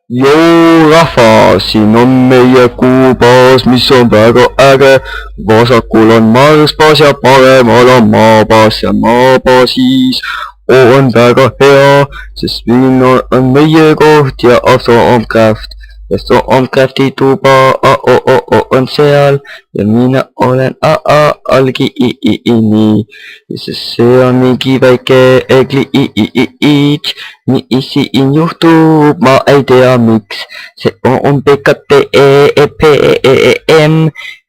Joo rahva, siin on meie kuubaas, mis on väga äge. Vasakul on Marsbaas ja paremal on Maabaas ja Maabaasis on väga hea, sest siin on meie koht ja Stormcraft. Ja Stormcrafti tuba on seal ja mina olen algi, sest see on mingi väike glitch. Nii siin juhtub, ma ei tea miks, see on PKTEPM,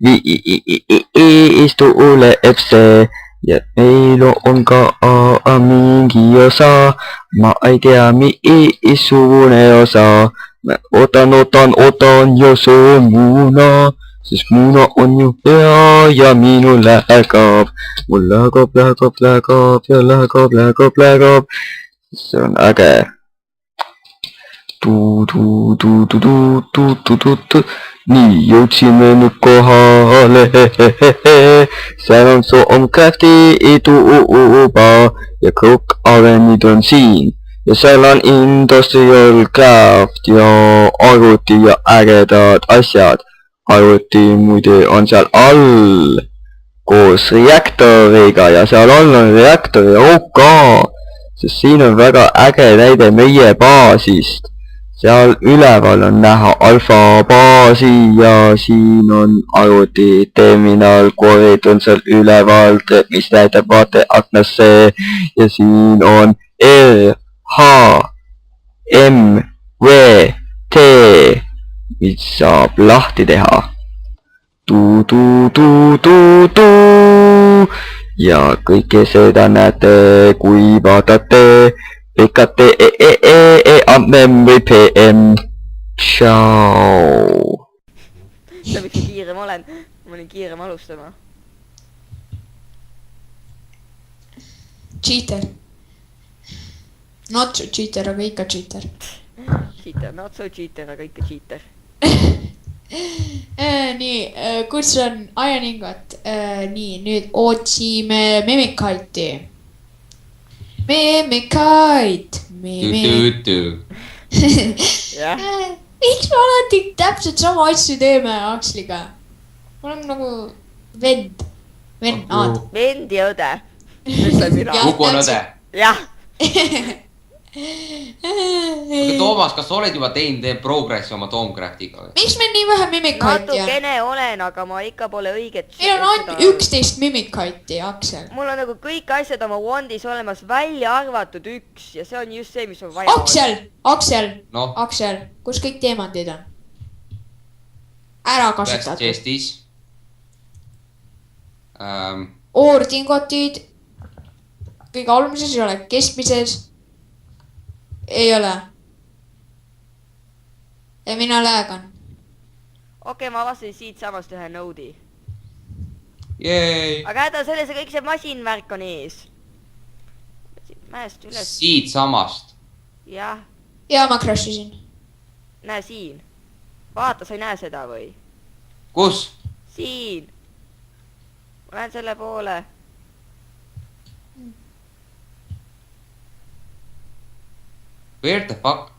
viis tuleb see ja meil on ka mingi osa, ma ei tea missugune osa. Ootan ja see on muna, sest muna on ju hea ja minul läheb. Mul läheb ja läheb. See on äge. Nii, jõudsime nüüd kohale. Seal on Stormcrafti tuba ja kõik arenid on siin. Ja seal on Industrial Craft ja arvuti ja ägedad asjad. Arvuti muide on seal all koos reaktoriga ja seal all on reaktori OK. Sest siin on väga äge näide meie baasist. Seal üleval on näha alfa baasi ja siin on arvuti terminal, korid on seal üleval, mis näitab vaateaknasse ja siin on R, H, M, V, T, mis saab lahti teha. Ja kõike seda näete, kui vaatate PKTEPM. Tšau. Sa miks kiirem olen? Ma olin kiirem alustama. Cheater. Not so cheater, aga ikka cheater. Cheater, not so cheater, aga ikka cheater. Nii, kus on Ironingot? Nii, nüüd otsime Mimikite'i. Mimikite. Miks me alati täpselt sama asju teeme Aksliga? Ma olen nagu vend. Vend ja õde. Ütlen mina. Kuku on õde. Jah. Aga Toomas, kas sa oled juba teinud progressi oma Stormcraftiga või? Miks meil nii vähe Mimikite'i on? Natukene olen, aga ma ikka pole õiget. Meil on ainult 11 Mimikite'i, Aksel. Mul on nagu kõik asjad oma wandis olemas, välja arvatud üks ja see on just see, mis on vaja. Aksel, kus kõik teemandid on? Ära kasutatud. Chestis. Oordingotid. Kõige almises ei ole, keskmises ei ole. Ja mina läägan. Okei, ma avastasin siit samast ühe node'i. Jeei. Aga häda selles, kõik see masinvärk on ees. Mäest üles. Siit samast. Jah. Ja ma crashisin. Näe siin. Vaata, sa ei näe seda või? Kus? Siin. Ma lähen selle poole. Where the fuck?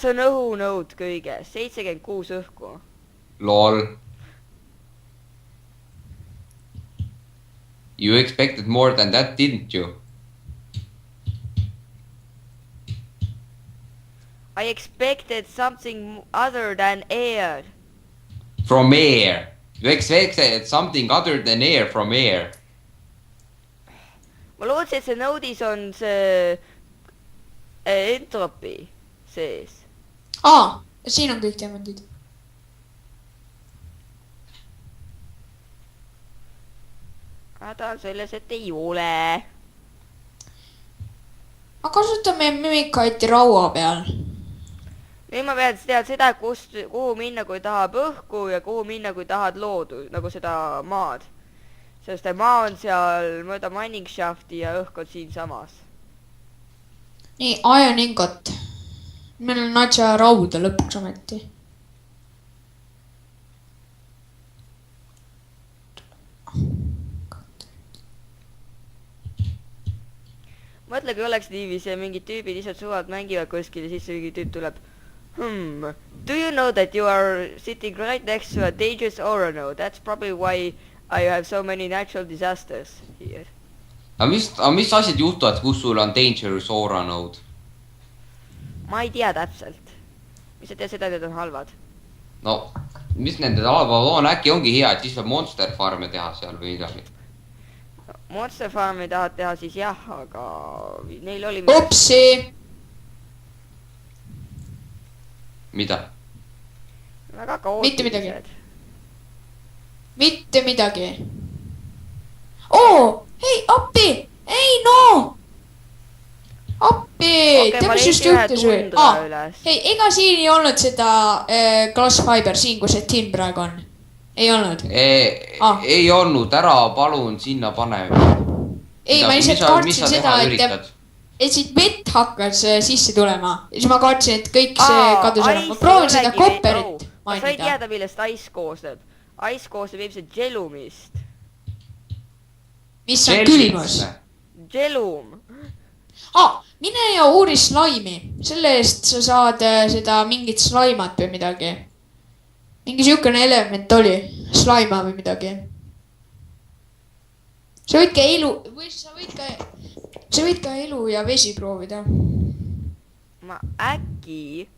See on õhunõud kõige. 76 õhku. Lol. You expected more than that, didn't you? I expected something other than air. From air. You expected something other than air from air. Ma lootsin, et see node'is on see entropy sees. Siin on kõik teemandid. Häda on selles, et ei ole. Ma kasutame Mimikite'i raua peal. Nüüd ma pean teada seda, kuhu minna, kui tahab õhku ja kuhu minna, kui tahad loodu, nagu seda maad. Sest maa on seal mööda mining shafti ja õhk on siin samas. Nii, Ironingot. Meil on natsa rauda lõpuks ometi. mõtle, kui oleks niiviisi ja mingid tüübid lihtsalt suvalt mängivad kuskil ja siis mingi tüüp tuleb. Do you know that you are sitting right next to a dangerous aura node? That's probably why I have so many natural disasters here. aga mis asjad juhtuvad, kus sul on dangerous aura node? Ma ei tea täpselt. Mis sa tead seda, et need on halvad? No, mis nende halvad on, äkki ongi hea, et siis saab monster farme teha seal või midagi. Monster Farmi tahad teha siis jah, aga neil oli... Upsi! Mida? Väga Mitte midagi. kaootilised. Mitte midagi. Oo! Hei, appi! Ei, no! Appi! Okei, ma Tead, mis just leidsin ühe juhtus või? tundra üles. Hei, ega siin ei olnud seda glass fiber siin, kus see tin praegu on. Ei olnud. Ei olnud, ära palun sinna pane. Ei, ma lihtsalt kartsin seda, et siit vett hakkas sisse tulema. Ja siis ma kartsin, et kõik see kadus ära. Ma proovin seda kopperit ma sain mainida. teada, millest Ice koosneb. Ice koosneb ilmselt gelumist. Mis on külmus. Gelum. Mine ja uuri slaimi. Selle eest sa saad seda mingit slaimat või midagi. Mingi siukene element oli. Slaima või midagi. Sa võid ka elu... Või sa võid ka elu ja vesi proovida. Ma äkki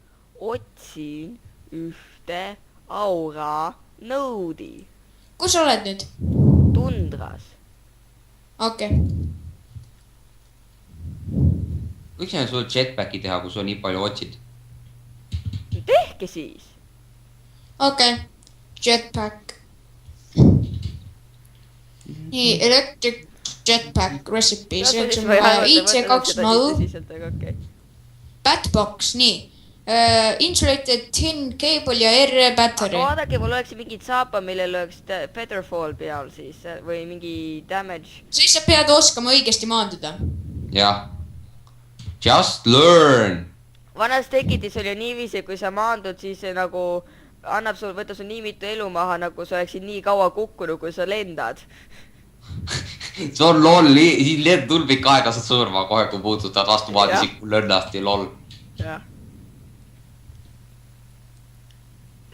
otsin ühte aura node'i. Kus sa oled nüüd? Tundras. Okei. Võiks jälle sul jetpacki teha, kui sa nii palju otsid. Tehke siis. Okei. Jetpack. Nii, electric jetpack recipe. See on vaja IC20. Batbox, nii. Insulated tin cable ja R battery. Aga vaadake, mul oleks mingid saapa, millel oleks featherfall peal siis või mingi damage. Siis sa pead oskama õigesti maanduda. Jah. Just learn. Vanas tekitis oli niiviisi, kui sa maandud, siis see nagu annab sul, võtta sul nii mitu elu maha, nagu sa oleksid nii kaua kukkunud, kui sa lendad. See on lol, siin lend tulbik aega saad surma kohe, kui puudutad vastu maadisiku lõnnast ja lol. Jah.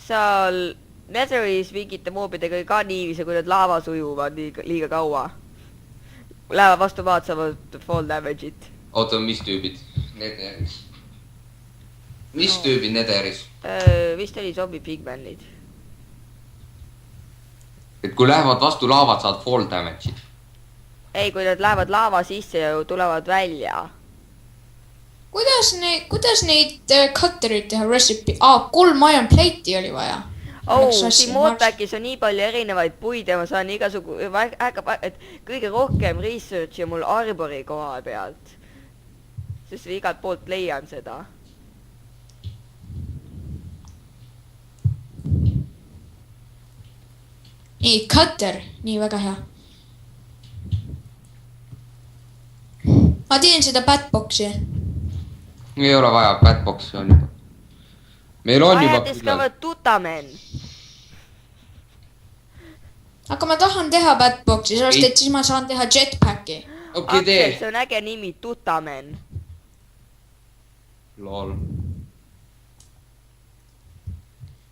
Seal Netheris mingite moobidega ka niiviisi, kui need laavas ujuvad liiga kaua. Lähevad vastu maad, saavad fall damage'it. Oota, mis tüübid? Netheris. Mis tüübid Netheris? Vist oli zombi pigmanid. Et kui lähevad vastu laavat, saad fall damage'it. Ei, kui nad lähevad laava sisse ja tulevad välja. Kuidas neid cutterid teha recipe? 3 iron plate'i oli vaja. Siin Modpackis on nii palju erinevaid puid ja ma saan igasugu... et kõige rohkem researchi mul Arbori koha pealt. Sest igalt poolt leian seda. Nii, cutter. Nii, väga hea. Ma teen seda batboxi. Ei ole vaja, batbox on juba. Meil on juba... discovered tutamen. Aga ma tahan teha batboxi, sellest et siis ma saan teha jetpacki. Okei, tee. See on äge nimi, tutamen. Lol.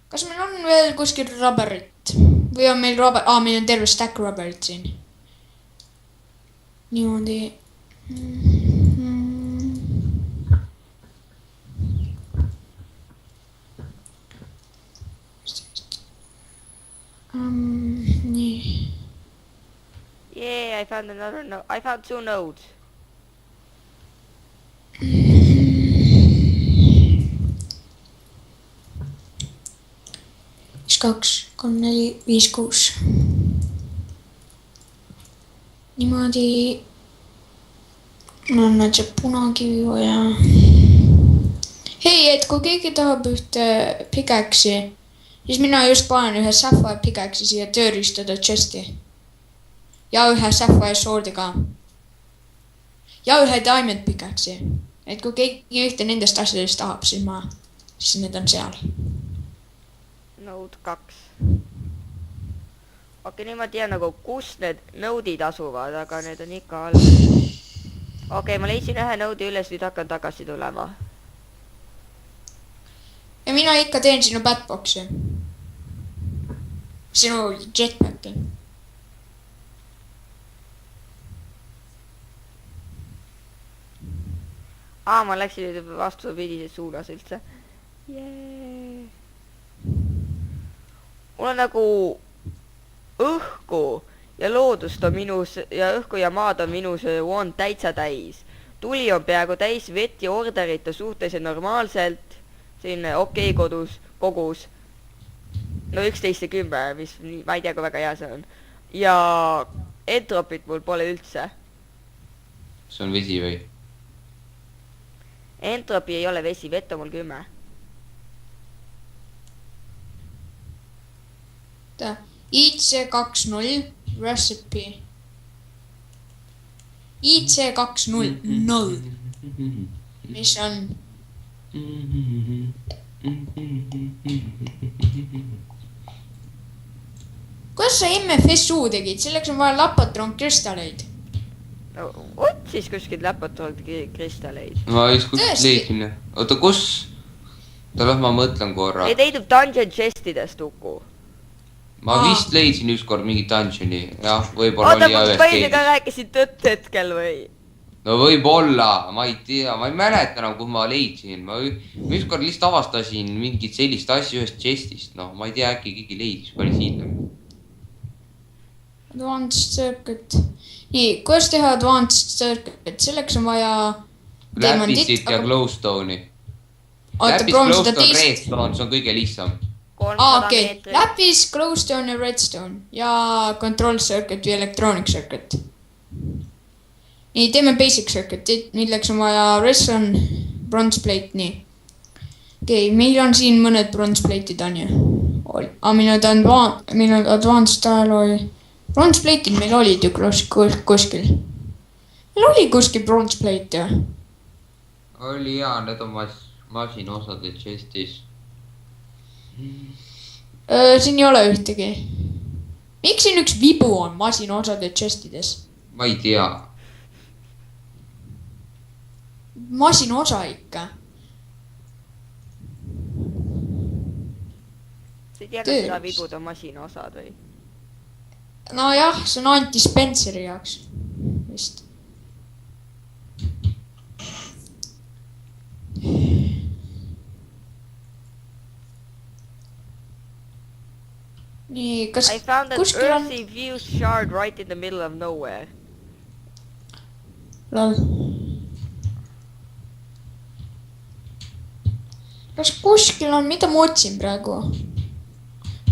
Kas meil on veel kuskil rubberit? Või on meil meil on terve stack rubberit siin. Niimoodi. Nii. Yeah, I found another node. I found 2 nodes. Üks, 2, 3, 4, 5, 6. Niimoodi. Mul on see punakivi vaja. Hei, et kui keegi tahab ühte pickaxe'i, siis mina just panen ühe sapphire pickaxe'i siia tööriistada chest'i. Ja ühe sapphire sword'i ka. Ja ühe diamond pickaxe'i. Et kui keegi ühte nendest asjadest tahab, siis need on seal. Node 2. Okei, nüüd ma tean nagu, kus need node'id asuvad, aga need on ikka all. okei, ma leidsin ühe nõude üles, nüüd hakkan tagasi tulema. ja mina ikka teen sinu Batboxi. Sinu jetpacki. Ma läksin nüüd vastupidises suunas üldse. Mul on nagu õhku ja loodust on minus ja õhku ja maad on minus wand täitsa täis. Tuli on peaaegu täis, vett ja orderit on suhteliselt normaalselt. Selline okei kogus. No 11 ja 10, mis ma ei tea, kui väga hea see on. Ja entropit mul pole üldse. See on vesi või? Entropi ei ole vesi, vett on mul 10. IC20 recipe. IC20 mis on kuidas sa MFSU tegid? Selleks on vaja lapatron kristalleid. No, otsis kuskilt läpatult kristalleid. Ma just kuskilt leidsin. Oota, kus? Las ma mõtlen korra. Ei leidub dungeon chestidest, Uku. Ma vist leidsin ükskord mingi dungeoni. Jah, võib-olla Oota, oli ühes ma ka keelis. rääkisin tõtt hetkel või? No võib-olla, ma ei tea, ma ei mäleta enam, kuhu ma leidsin. Ma ükskord lihtsalt avastasin mingit sellist asja ühest chestist. No, ma ei tea, äkki keegi leidis päris hiljem. Advanced circuit. Nii, kuidas teha advanced circuit? Selleks on vaja Läpisit ja glowstone'i. Oota, Läpis, proovime seda glowstone, teist. redstone, see on kõige lihtsam. 300 Okei. meetrit. Läpis, glowstone ja redstone. Ja control circuit või electronic circuit. Nii, teeme basic circuit, milleks on vaja redstone, bronze plate, nii. Okei, meil on siin mõned bronze plate'id on ju. Meil on advanced alloy. Bronze plate'id meil olid ju kuskil. Meil oli kuskil bronze plate ju. Oli hea, need on masinaosade chestis. Siin ei ole ühtegi. Miks siin üks vibu on masinaosade chestides? Ma ei tea. Masinaosa ikka. Sa ei tea, kas seda vibud on masina osad või? Nojah, see on ainult dispenseri jaoks. Vist. Nii, kas I found an kuskil on... earthy fused shard right in the middle of nowhere. Lol. Kas kuskil on, mida ma otsin praegu?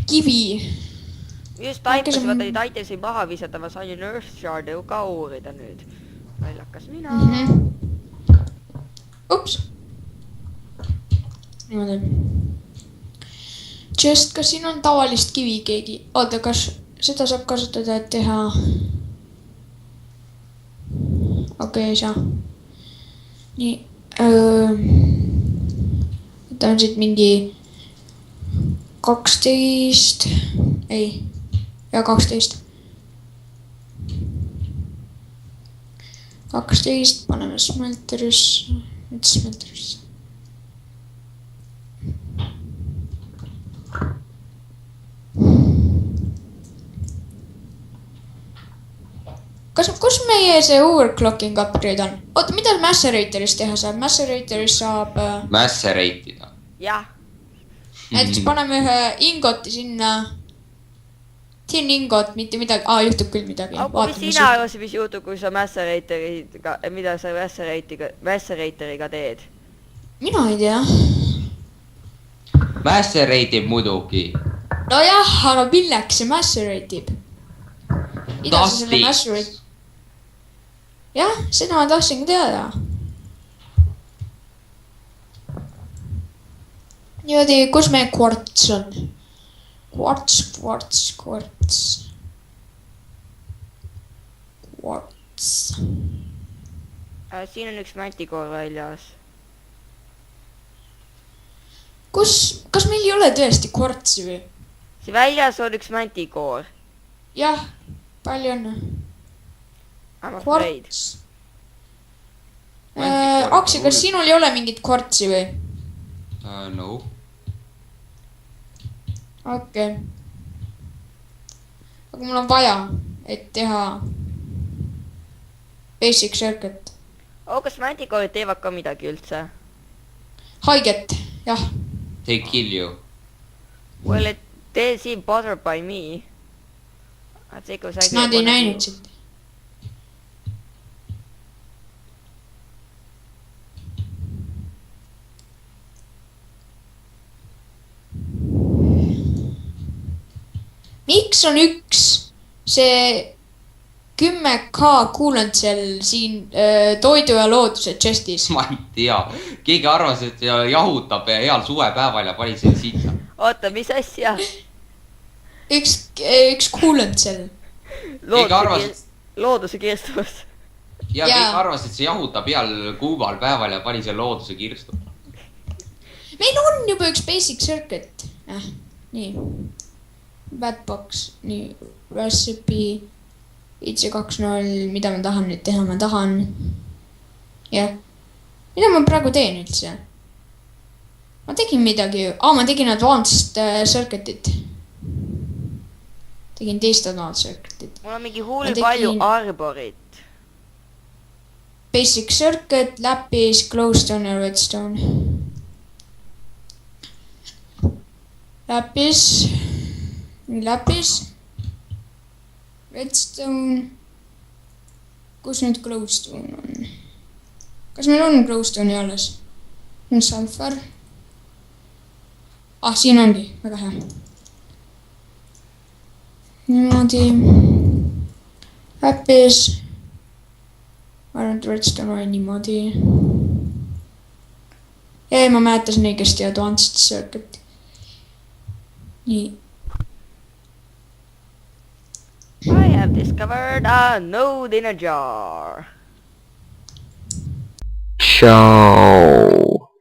Kivi. Just taipasin, vaata neid itemsi maha visata, ma sain ju earth shard'e ka uurida nüüd. Naljakas mina. Ups. Niimoodi. Just, kas siin on tavalist kivi keegi? Oota, kas seda saab kasutada, et teha... Okei, ei saa. Nii. Võtan siit mingi 12. Ei. Ja 12. 12 paneme smelterisse. Nüüd smelterisse. Kus meie see overclocking upgrade on? Oota, mida Maceratorist teha saab? Maceratorist saab... Macerate'ida. Jah. Näiteks paneme ühe ingoti sinna. Siin ingot, mitte midagi. Juhtub küll midagi. Mis sina arvasid, mis juhtub, kui sa Maceratoriga, mida sa Maceratoriga teed? Mina ei tea. Maceratib muidugi. Nojah, aga milleks see maceratib? Mida sa selle maceratib? Jah, seda ma tahtsin teada. Niimoodi, kus meie kvarts on? Kvarts. Siin on üks mantikoor väljas. Kas meil ei ole tõesti kvartsi või? See väljas on üks mantikoor. Jah, palju on. I'm afraid. Aksi, kas sinul ei ole mingit kvartsi või? No. okei. aga mul on vaja, et teha basic circuit. kas mändikoorid teevad ka midagi üldse? haiget, jah. They kill you. Well, they seem bothered by me. Kas nad ei näinud seda? miks on üks see 10K kuulanud seal siin toidu ja looduse chestis? Ma ei tea. Keegi arvas, et jahutab heal suvepäeval ja pani selle sitsa. oota, mis asja? üks kuulanud seal. Looduse kirstus. Ja keegi arvas, et see jahutab heal kuumal päeval ja pani selle looduse kirstu. Meil on juba üks basic circuit. Nii. Bad box. Nii. Recipe. IC20, mida ma tahan nüüd teha, ma tahan. Jah. Mida ma praegu teen üldse? Ma tegin midagi. Ma tegin advanced circuitit. Tegin teist advanced circuitit. Mul on mingi hull palju arborit. Basic circuit, läpis, glowstone ja redstone. Läpis. Läpis. Redstone. Kus nüüd glowstone on? Kas meil on glowstone'i alles? Sulfur. Siin ongi. Väga hea. Niimoodi. Läpis. Ma arvan, et redstone oli niimoodi. Ma mäletasin õigesti advanced circuit. Nii. I have discovered a node in a jar. Ciao.